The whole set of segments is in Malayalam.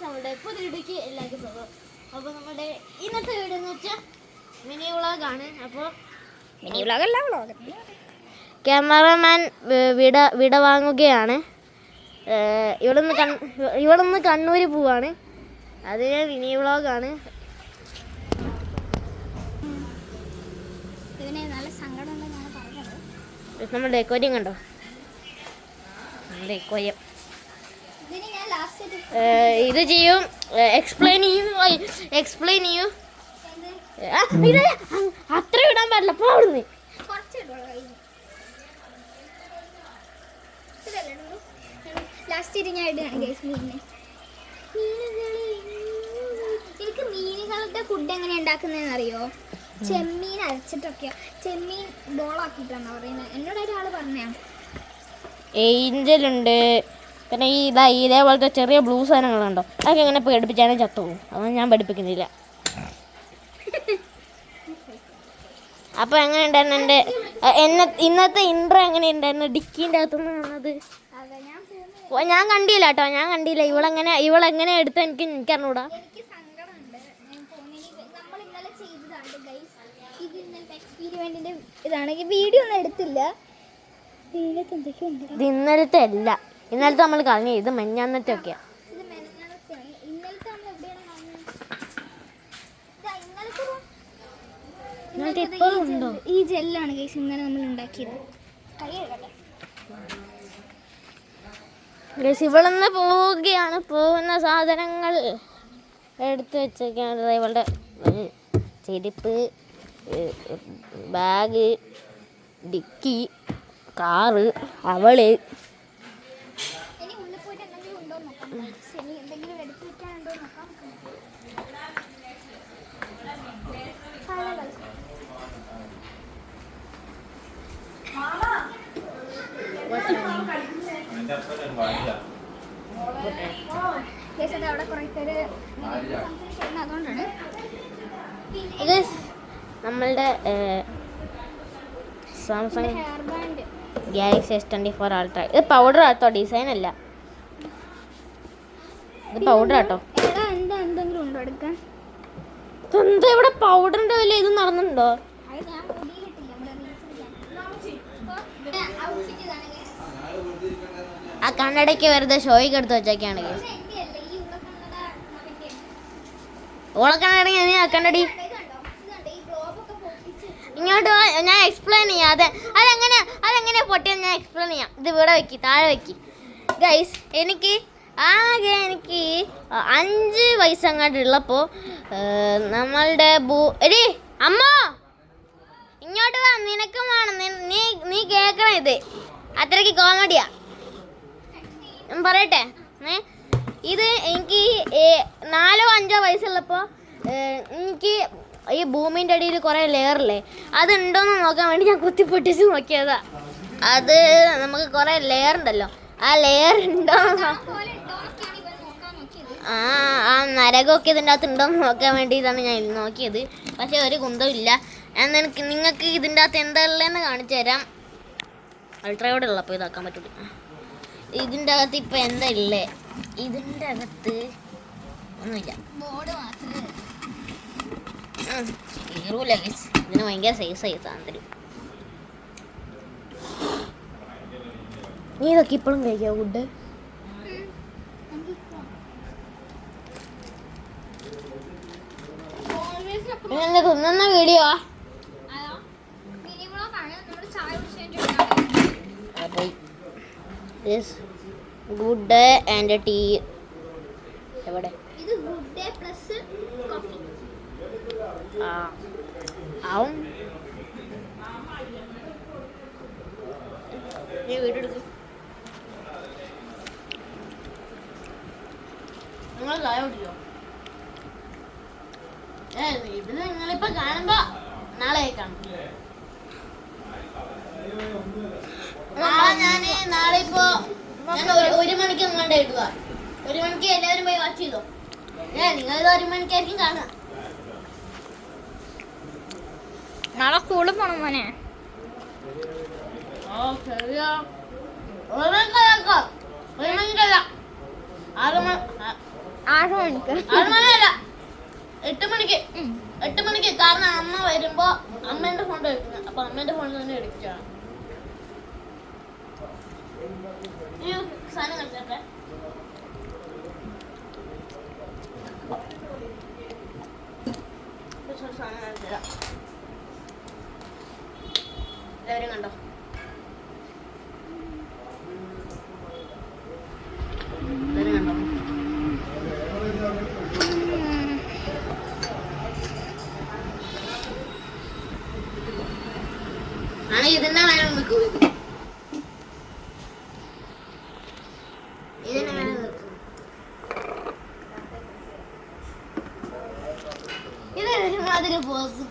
നമ്മുടെ പുതിയടിക്ക് എല്ലാവർക്കും പോകും. അപ്പോൾ നമ്മുടെ ഇന്നത്തെ വീഡിയോ എന്ന് വെച്ചാൽ മിനി വ്ളോഗാണ്. അപ്പോൾ മിനി വ്ളോഗല്ല, വ്ളോഗ്. ക്യാമറമാൻ വിട വാങ്ങുകയാണ്. ഇവിടുന്ന് കണ്ണൂർ പോവാണ്. അതിന് മിനി വ്ളോഗാണ്. നല്ല സങ്കടം ഉണ്ടെന്നാണ് പറഞ്ഞത്. നമ്മൾ ഡെക്കോരിങ് ഉണ്ടോ? ഡെക്കോയം ഇത് ചെയ്യും, എക്സ്പ്ലെയിൻ ചെയ്യും. അത്ര ഇടാൻ പാടില്ല. അപ്പൊ അവിടുന്ന് എനിക്ക് മീനുകളുടെ ഫുഡ് എങ്ങനെ ഉണ്ടാക്കുന്നതെന്ന് അറിയോ? ചെമ്മീൻ അരച്ചിട്ടൊക്കെയാ. ചെമ്മീൻ ബോളാക്കിട്ടാണ് പറയുന്നത്. എന്നോട് ഒരാൾ പറഞ്ഞാ ഏഞ്ചലുണ്ട്. പിന്നെ ഇതേപോലത്തെ ചെറിയ ബ്ലൂ സാധനങ്ങളുണ്ടോ, അതൊക്കെ എങ്ങനെ പേടിപ്പിച്ചാണ് ചത്തുപോകും. അതൊന്നും ഞാൻ പഠിപ്പിക്കുന്നില്ല. അപ്പോൾ എങ്ങനെ ഉണ്ടായിരുന്നു എൻ്റെ ഇന്നത്തെ ഇൻട്രോ? എങ്ങനെ ഉണ്ടായിരുന്നു? ഡിക്കിൻ്റെ അകത്തുനിന്ന് വന്നത് ഞാൻ കണ്ടില്ല കേട്ടോ, ഞാൻ കണ്ടില്ല. ഇവളെങ്ങനെ എടുത്ത എനിക്കറിഞ്ഞൂടാ. ഇതാണ് വീഡിയോ ഒന്നും എടുത്തില്ല. ഇത് ഇന്നലത്തെ അല്ല, ഇന്നലത്തെ നമ്മൾ കളഞ്ഞു. ഇത് മെഞ്ഞാന്നത്തെ ഒക്കെയാ. ഈ ജെല്ലാണ് ഗൈസ് ഇന്നലെ നമ്മൾ ഉണ്ടാക്കിയത്. ഇവളൊന്ന് പോവുകയാണ്. പോകുന്ന സാധനങ്ങൾ എടുത്ത് വെച്ചൊക്കെയാണ്. ഇവളുടെ ചെരുപ്പ്, ബാഗ്, ഡിക്കി, കാറ്, അവള്. നമ്മളുടെ സാംസങ് ഗാലക്സി S24 അൾട്ര. ഇത് പൗഡർ ആട്ടോ, ഡിസൈൻ അല്ല. ഇത് പൗഡർ ആട്ടോ. എന്താ ഇവിടെ പൗഡറിന്റെ വല്ല ഇത് നടന്നുണ്ടോ? ആ കണ്ണടയ്ക്ക് വെറുതെ ഷോയ്ക്ക് എടുത്ത് വെച്ചൊക്കെയാണ്. ഓളക്കണ്ണട നീ ആ കണ്ണടി ഇങ്ങോട്ട് ഞാൻ എക്സ്പ്ലെയിൻ ചെയ്യാം. അതെങ്ങനെ പൊട്ടിയെന്ന് ഞാൻ എക്സ്പ്ലെയിൻ ചെയ്യാം. ഇത് ഇവിടെ വെക്കി, താഴെ വെക്കി. ഗൈസ്, എനിക്ക് 5 വയസ്സങ്ങാണ്ട് ഉള്ളപ്പോൾ നമ്മളുടെ എടി അമ്മോ ഇങ്ങോട്ട് വാ, നിനക്കും വേണം. നീ കേൾക്കണം. ഇത് അത്രയ്ക്ക് കോമഡിയാ. ഞാൻ പറയട്ടെ. ഇത് എനിക്ക് 4 or 5 വയസ്സുള്ളപ്പോൾ എനിക്ക് ഈ ഭൂമിൻ്റെ അടിയിൽ കുറേ ലെയറില്ലേ, അതുണ്ടോയെന്ന് നോക്കാൻ വേണ്ടി ഞാൻ കുത്തിപ്പൊട്ടിച്ച് നോക്കിയതാ. അത് നമുക്ക് കുറേ ലെയർ ഉണ്ടല്ലോ, ആ ലെയർ ഉണ്ടോ, ആ നരകമൊക്കെ ഇതിൻ്റെ അകത്ത് ഉണ്ടോയെന്ന് നോക്കാൻ വേണ്ടിയിട്ടാണ് ഞാൻ നോക്കിയത്. പക്ഷേ ഒരു കുന്തമില്ല. നിങ്ങൾക്ക് ഇതിൻ്റെ അകത്ത് എന്താ ഉള്ളതെന്ന് കാണിച്ചു തരാം. അൾട്രയോടെ ഉള്ളപ്പോൾ ഇതാക്കാൻ പറ്റില്ല. ഇതിൻ്റെ അകത്ത് ഇപ്പം എന്താ ഇല്ലേ? ഇതിൻ്റെ അകത്ത് ഒന്നുമില്ല, ബോർഡ് മാത്രമേ. കീറൂല ഗൈസ്, ഇതിന് ഭയങ്കര സൈസായി സാധനം. നീ ഇതൊക്കെ ഇപ്പോഴും കഴിക്കാം ഫുഡ്? തിന്നുന്ന video good day and tea. എവിടെ? ആവും നീ വീഡിയോ എടുക്കും. നിങ്ങൾ ചായ കുടിക്കോ? ഇത് നിങ്ങളിപ്പോ കാണുമ്പോ നാളെ കാണും. നാളെ ഇപ്പോ ഞാൻ 1 മണിക്ക് നിങ്ങളുടെ ഇടുക. 1 മണിക്ക് എല്ലാവരും പോയി വാച്ച് ചെയ്തോ. നിങ്ങളിത് 1 മണിക്കായിരിക്കും കാണുക. നാളെ സ്കൂളിൽ പോണം മോനെ. ശരിയാ. 1 മണിക്കല്ല, 1 മണിക്കല്ല, 6 മണി. 6 മണിക്ക് 6 മണിയല്ല 8 മണിക്ക് 8 മണിക്ക്. കാരണം അമ്മ വരുമ്പോ അമ്മേന്റെ ഫോൺ എടുക്കുന്നത്. അപ്പൊ അമ്മേന്റെ ഫോണിൽ തന്നെ എടുക്കാം. ഈ സാധനം കളിച്ചേ. സാധനം കളിച്ചാ എല്ലാവരും കണ്ടോ? എല്ലാവരും കണ്ടോ? ഇതിന്റെ മേലെ നിൽക്കൂ. ഇതിന്റെ മേലെ നിൽക്കൂ. ഇത് ഒരുമാതിരി പോസ്.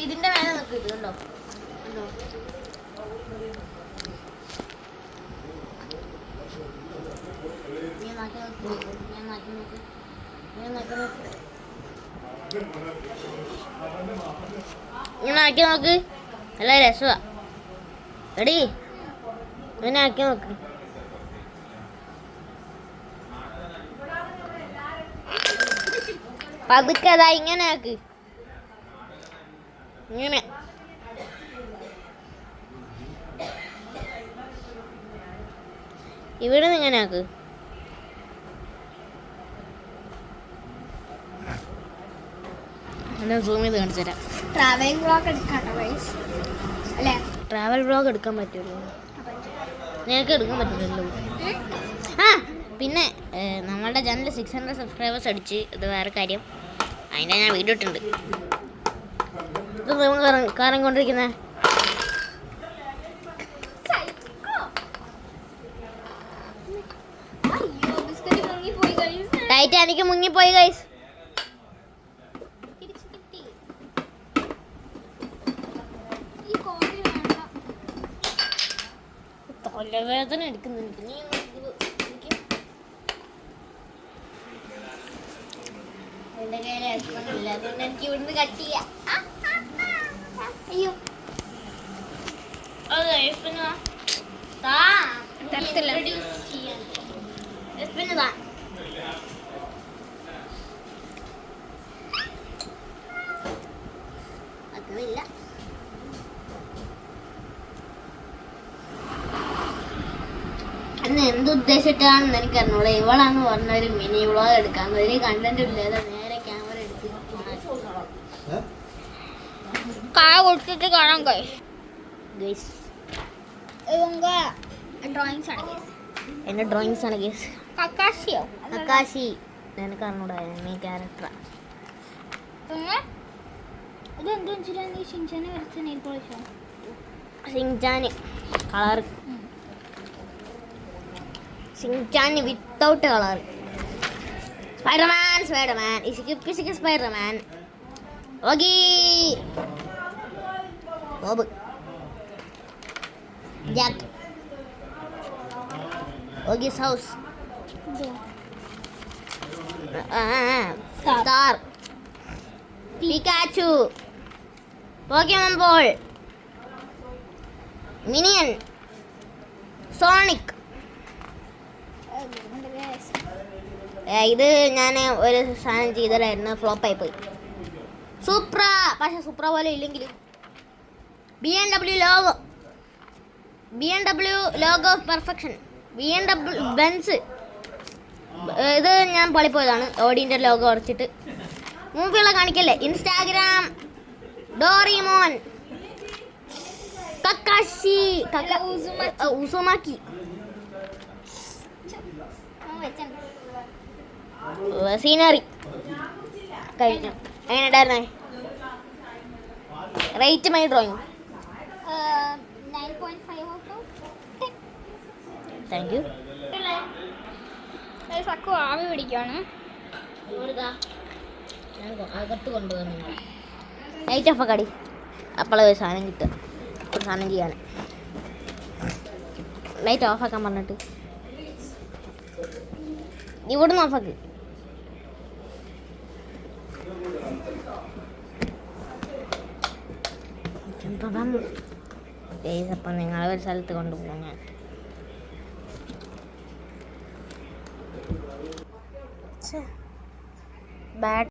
ഇതിന്റെ മേലെ നിൽക്കൂ. ഇത് കണ്ടോ? കണ്ടോ? ഞാൻ നാക്കി നോക്ക്. ഞാൻ നാക്കി നോക്ക്. ഞാൻ നാക്കി നോക്ക്. ഇങ്ങനെ ആക്കി നോക്ക്. നല്ല രസമാ. എടീ ഇങ്ങനെ ആക്കി നോക്ക്. പതുക്കെ അതാ ഇങ്ങനെ ആക്ക്. ഇങ്ങനെ ഇവിടെ നിന്ന് ഇങ്ങനെ ആക്ക്. ഞാൻ സൂം ചെയ്ത് കാണിച്ചു തരാം. ട്രാവൽ വ്ളോഗ് എടുക്കാട്ടോ ഗൈസ്. അല്ലേ? ട്രാവൽ വ്ളോഗ് എടുക്കാൻ പറ്റുമല്ലോ. നിനക്ക് എടുക്കാൻ പറ്റില്ലല്ലോ. ആ പിന്നെ നമ്മളുടെ ചാനൽ 600 സബ്സ്ക്രൈബേഴ്സ് അടിച്ച്. ഇത് വേറെ കാര്യം. അതിൻ്റെ ഞാൻ വീഡിയോ ഇട്ടുണ്ട്. ഇത് കാരം കൊണ്ടിരിക്കുന്നേ. Titanic മുങ്ങിപ്പോയി guys. തലവേദന എടുക്കുന്നുണ്ട്. നീ എന്റെ കയ്യിൽ എടുക്കുന്നില്ല. അതുകൊണ്ട് എനിക്ക് ഇവിടുന്ന് കട്ട് ചെയ്യാം. അയ്യോ അതെ തരത്തില്ല. അതില്ല. അന്ന് എന്തുദ്ദേശിച്ചിട്ടാണെന്ന് എനിക്ക് അറിഞ്ഞൂടെ. ഇവളാന്ന് പറഞ്ഞ ഒരു മിനി വ്ളോഗ് എടുക്കാൻ ഒരു കണ്ടന്റ് ഇല്ലാതെ നേരെ ക്യാമറ എടുത്ത് കൊടുത്തിട്ട് കാണാൻ ഗൈസ്. ഡ്രോയിങ്സ് ആണ് ഗൈസ്. എന്റെ ഡ്രോയിങ്സ് ആണ് ഗൈസ്. കക്കാശിയോ? കക്കാശി എനിക്ക് അറിഞ്ഞൂടാ. മെയിൻ ക്യാരക്ടറാ. ഇതെന്താ വെച്ചിട്ടാ നീ ഷിൻചാനെ വരച്ച നെയിൽ പോളിഷോ? Shinchan colour. Shinchan without colour. Spiderman ഇസിക്ക് Spiderman. Oggy Bob Jack. Oggy's house. Star. Pikachu. Pokemon ball. Minion. Sonic. ഇത് ഞാൻ ഒരു സാധനം ചെയ്തതായിരുന്നു. ഫ്ലോപ്പായി പോയി. സൂപ്ര. പക്ഷെ സൂപ്ര പോലെ ഇല്ലെങ്കിലും BMW logo of perfection. BMW Benz. ഇത് ഞാൻ പളിപ്പോയതാണ്. ഓഡിൻ്റെ ലോഗോ ഉറച്ചിട്ട് മൂവിയുള്ള കാണിക്കല്ലേ. Instagram. Doraemon. Kakashi. Uzumaki. Scenery കഴിഞ്ഞു. എങ്ങനെ ഉണ്ടായിരുന്നേ? Rate my drawing. 9.5 thank you. സക്കു ആവി പിടിക്കുകയാണ്. അകത്ത് കൊണ്ടുവന്നു ലൈറ്റ് ഓഫ് ആക്കാടി. അപ്പോഴേ ഒരു സാധനം കിട്ടുക. ഒരു സാധനം ചെയ്യാൻ ലൈറ്റ് ഓഫ് ആക്കാൻ പറഞ്ഞിട്ട് ഇവിടുന്ന് ഓഫാക്ക്. അപ്പം നിങ്ങൾ ഒരു സ്ഥലത്ത് കൊണ്ടുപോകും ഞാൻ. ബാറ്റ്